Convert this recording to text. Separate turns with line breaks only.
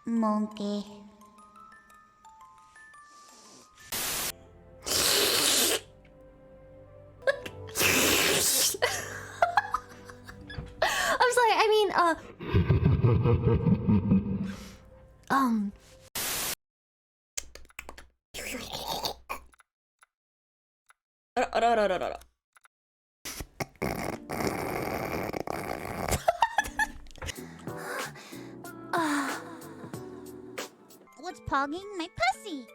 monkey. I'm sorry, I mean,
What's pogging my pussy?